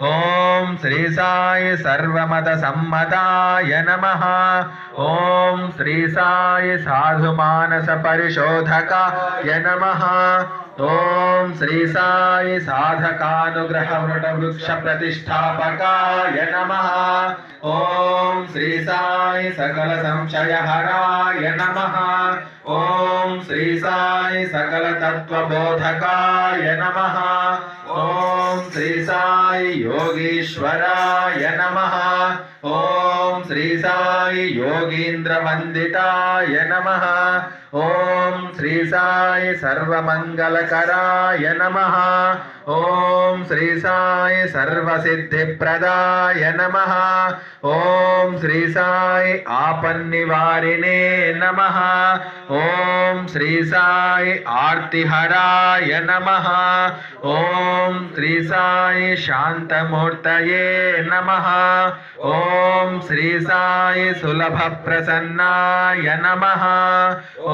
ओम श्री साई सर्वमत सम्मताय नमः। ओम श्री साई साधु मानस परिशोधकाय नमः। ओम श्री साई साधकानुग्रह वृट वृक्ष प्रतिष्ठापकाय नमः। ओम श्री साई सकल संशय हराय नमः। ओम श्री साई सकल तत्व बोधकाय नमः। ओम श्री साई योगीश्वराय नमः। ओम श्री साई योगींद्र वंदिताय नमः। ओम श्री साई सर्वमंगलकराय नमः। ओम श्री साई सर्वसिद्धिप्रदाय नमः। ओम श्री साई आपन्निवारिणे नमः। ओम श्री साई आर्तिहराय नमः। ओम श्री साई शांतमूर्तये नमः। ओम श्री साई सुलभ प्रसन्नाय नमः।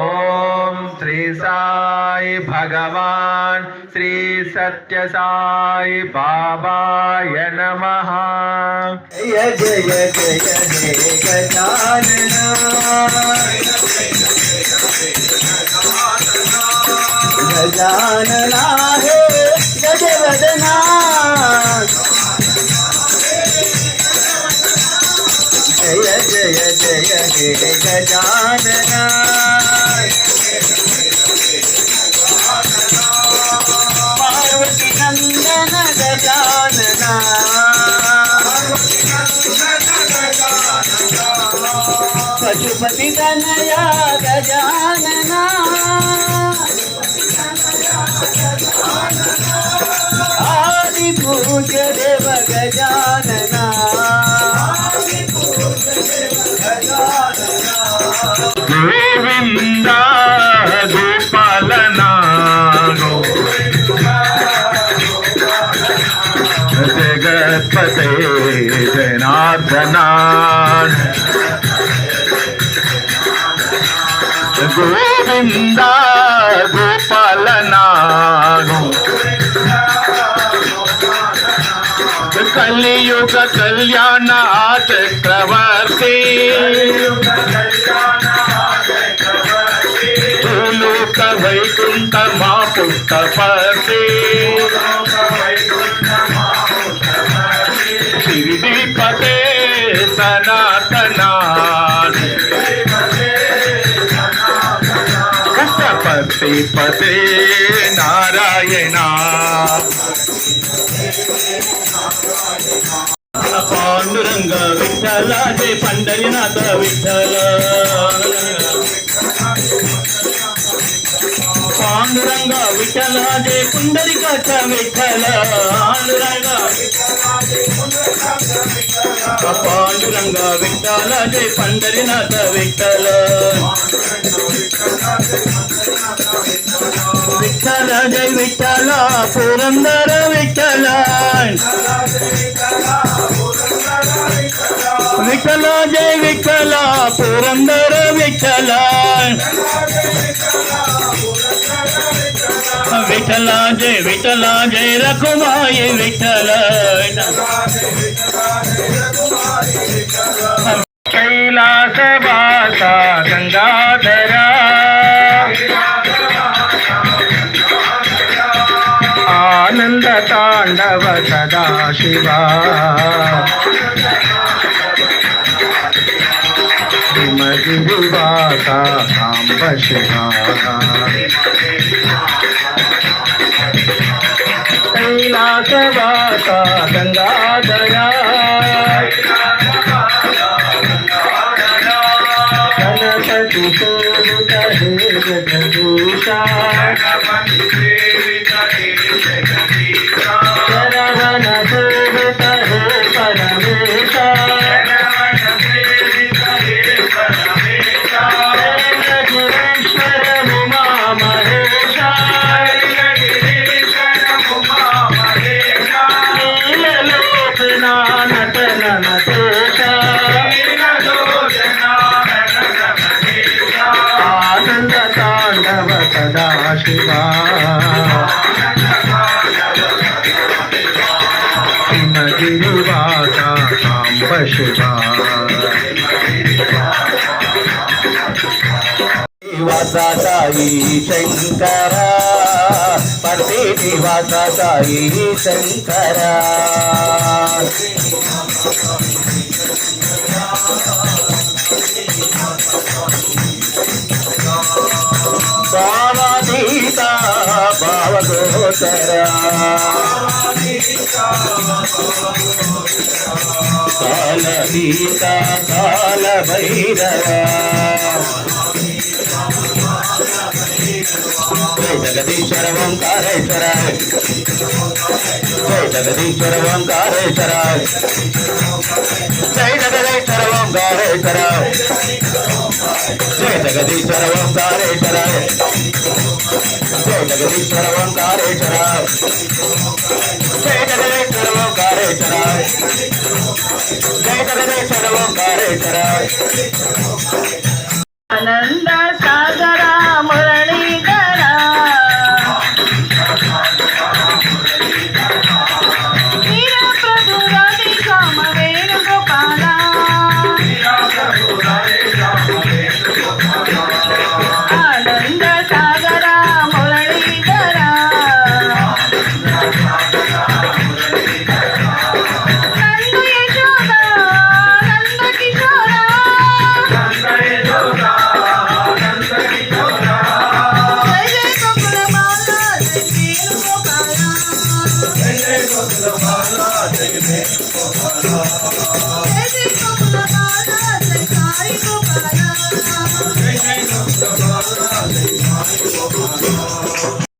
ओम श्री साई भगवान श्री सत्य साई बाबाय नमः। जय जय जय जय गजानना गजानना हे गजवदना जय जय जय हे गजानना पार्वती नंदन गजानना पशुपति तनया गजानना आदि पूज्य देव गजानना गोविंदा गोपालना जगत्पते जनार्दना गोविंदा गोपालना कलियुग कल्याण चक्रवर्ती भूलोक वैकुंठ मा पुष्टपति शिरडीपते सनातना पुष्टपति पते नारायणा पांडुरंग विठ्ठल जय पंढरीनाथ विठ्ठल पांडुरंग विठ्ठल जय पुंडरीकाचा विठ्ठल पांडुरंग विठ्ठल जय पंढरीनाथ विठ्ठल विठ्ठल जय विठ्ठल पुरंदर विठ्ठल विठ्ठल जय विठ्ठल पुरंदर विठ्ठल विठ्ठल जय रखुमाई विठ्ठल कैलासवासा गंगाधरा आनंद तांडव सदा शिवा हिमगिरिवासा सांब शिवा कैलासवासा गंगाधरा गणपति सेवित हे जगदीशा शरवण सेवित हे परमेशा गिरीश्वर उमा महेशा नीललोकनाथ शिवा निवासा साई शंकरा परते निवासा साई शंकरा भावाधीता भावगोचरा कालगीता काल भैरवा जय जगदीश्वर ओंकारेश्वर जय जगदीश्वर ओंकारेश्वर जय जगदीश्वर ओंकारेश्वर जय जगदीश्वर ओंकारेश्वर जय जगदीश्वर ओंकारेश्वर जय जगदीश्वर ओंकारेश्वर जय जगदीश्वर ओंकारेश्वर आनंद सागरा मुरलीधरा वीर प्रभु राधे श्याम वेणुगोपाला आनंद सागरा मुरलीधरा नंद यशोदा नंद किशोरा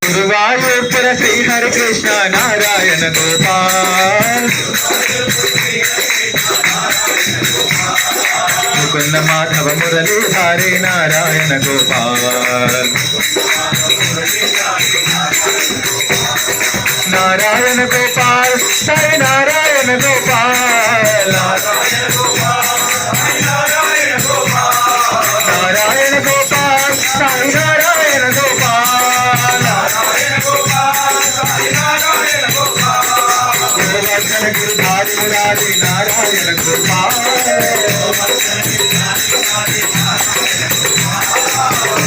गुरुवायूर श्री हरे कृष्ण नारायण गोपाल मुकुंद माधव मुरली हरे नारायण गोपाल नारायण गोपाल हरे नारायण गोपाल नारायण गोपाल हरे नारायण गोपाल गिरधारी मुरारी नारायण गोपाल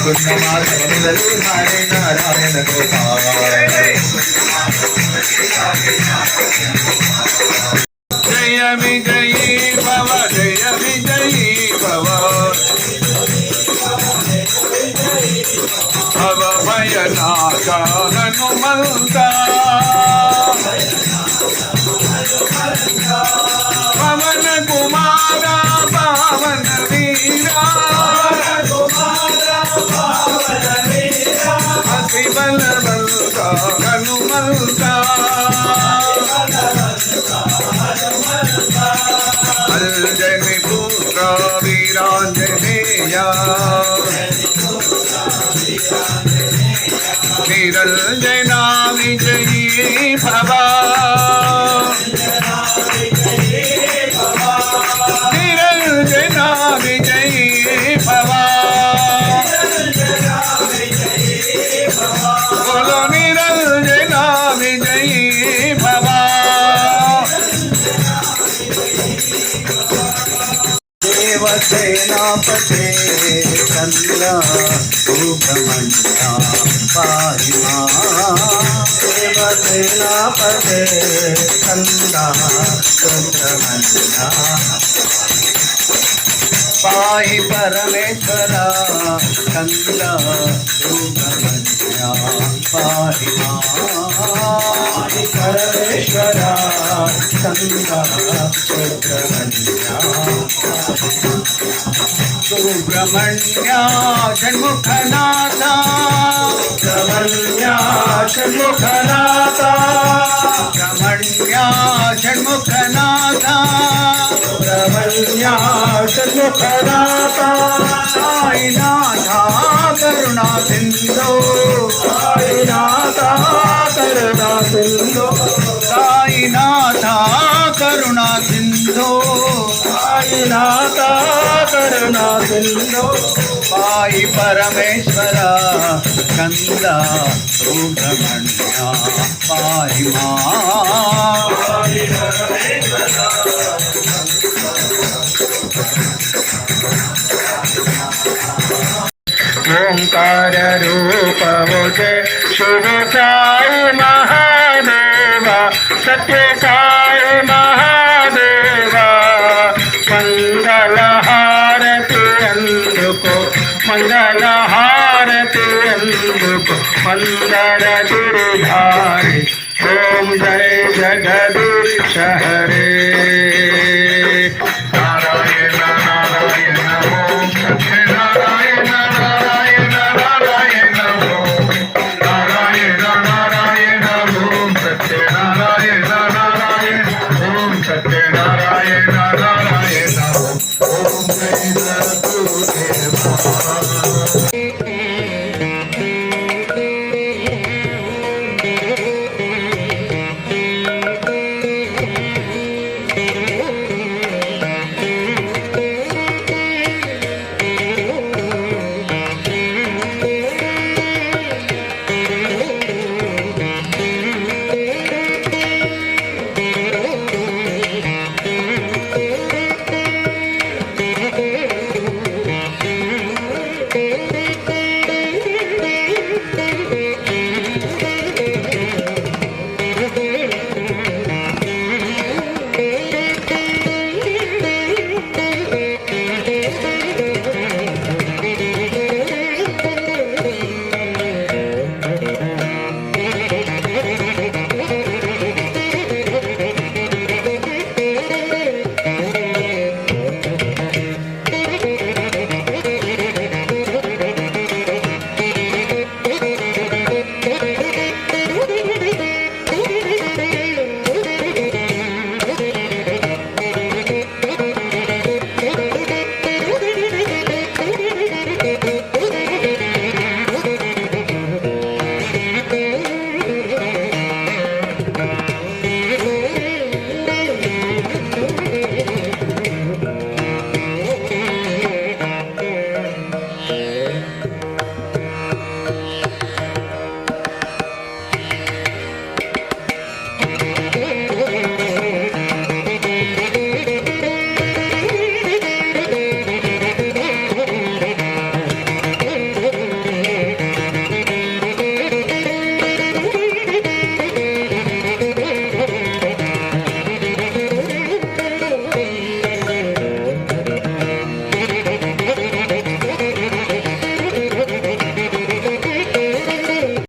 गुण माधव मुरली हरे नारायण गोपाल जय विजयी भव जय विजयी भव भव भयनाथ हनुमंता पवन कुमारा पावन वीरा अति बलवंता हनुमंता अंजनी पुत्र वीरांजनेया निरंजना विजयी भवा निरंजना विजयी भवा बोलो निरंजना विजयी भवा देवसेनापते कन्या सुब्रह्मण्या पाहि मां देवसेनापते कन्या सुब्रह्मण्या पाहि परमेश्वरा कन्या सुब्रह्मण्या पाहि मां परमेश्वरा कन्या सुब्रह्मण्या सुब्रह्मण्या षण्मुखनाथा सुब्रह्मण्या षण्मुखनाथा सुब्रह्मण्या षण्मुखनाथा सुब्रह्मण्या षण्मुखनाथा साईनाथा करुणा सिंधो साईनाथा करुणा सिंधो साईनाथा करुणा सिंधो साईनाथा करुणा सिंधो पाहि परमेश्वरा कंदा सुब्रह्मण्या पाहि मां जय महादेवा मंगल हारति अंदुको मंगल हारति अंदुको मंदर गिरिधारी ओम जय जगदीश हरे नारायण नारायण ओम सत्यनारायण नारायण नारायण ओम नारायण नारायण ओम सत्यनारायण नारायण ओम सत्यनारायण